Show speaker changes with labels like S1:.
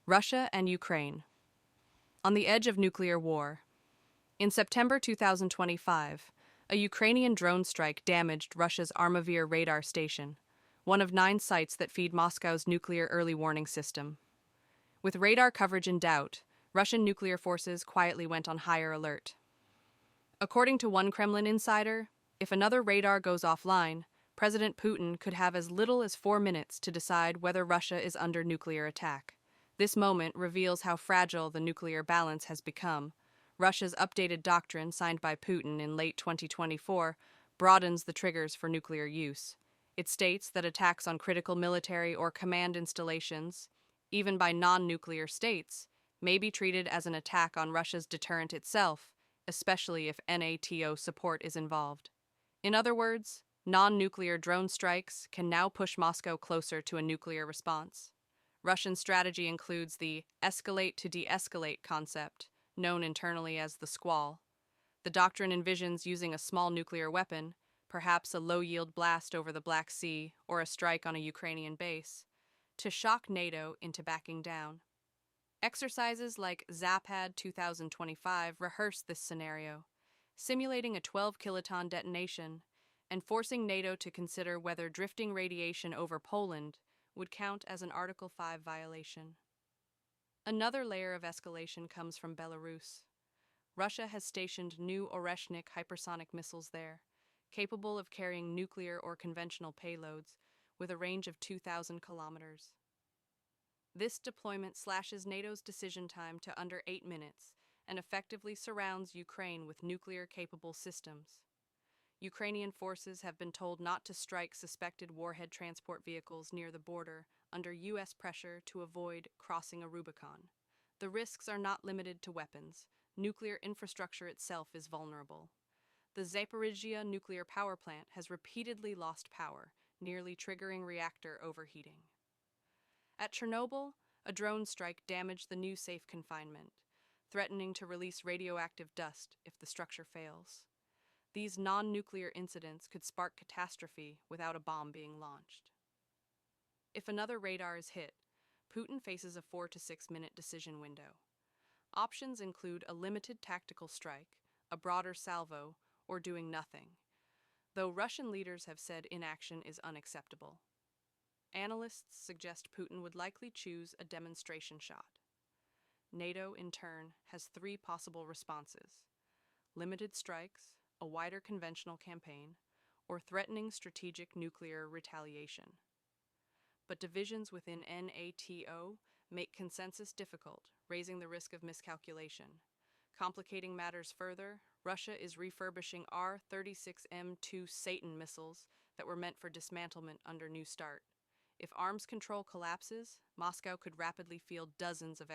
S1: Russia and Ukraine. On the edge of nuclear war. In September 2025, a Ukrainian drone strike damaged Russia's Armavir radar station, one of 9 sites that feed Moscow's nuclear early warning system. With radar coverage in doubt, Russian nuclear forces quietly went on higher alert. According to one Kremlin insider, if another radar goes offline, President Putin could have as little as 4 minutes to decide whether Russia is under nuclear attack. This moment reveals how fragile the nuclear balance has become. Russia's updated doctrine, signed by Putin in late 2024, broadens the triggers for nuclear use. It states that attacks on critical military or command installations, even by non-nuclear states, may be treated as an attack on Russia's deterrent itself, especially if NATO support is involved. In other words, non-nuclear drone strikes can now push Moscow closer to a nuclear response. Russian strategy includes the escalate to de-escalate concept, known internally as the squall. The doctrine envisions using a small nuclear weapon, perhaps a low-yield blast over the Black Sea or a strike on a Ukrainian base, to shock NATO into backing down. Exercises like Zapad 2025 rehearse this scenario, simulating a 12-kiloton detonation and forcing NATO to consider whether drifting radiation over Poland would count as an Article 5 violation. Another layer of escalation comes from Belarus. Russia has stationed new Oreshnik hypersonic missiles there, capable of carrying nuclear or conventional payloads with a range of 2,000 kilometers. This deployment slashes NATO's decision time to under 8 minutes and effectively surrounds Ukraine with nuclear-capable systems. Ukrainian forces have been told not to strike suspected warhead transport vehicles near the border under U.S. pressure to avoid crossing a Rubicon. The risks are not limited to weapons. Nuclear infrastructure itself is vulnerable. The Zaporizhzhia nuclear power plant has repeatedly lost power, nearly triggering reactor overheating. At Chernobyl, a drone strike damaged the new safe confinement, threatening to release radioactive dust if the structure fails. These non-nuclear incidents could spark catastrophe without a bomb being launched. If another radar is hit, Putin faces a 4 to 6 minute decision window. Options include a limited tactical strike, a broader salvo, or doing nothing, though Russian leaders have said inaction is unacceptable. Analysts suggest Putin would likely choose a demonstration shot. NATO, in turn, has 3 possible responses: limited strikes, a wider conventional campaign, or threatening strategic nuclear retaliation. But divisions within NATO make consensus difficult, raising the risk of miscalculation. Complicating matters further, Russia is refurbishing R-36M2 Satan missiles that were meant for dismantlement under New START. If arms control collapses, Moscow could rapidly field dozens of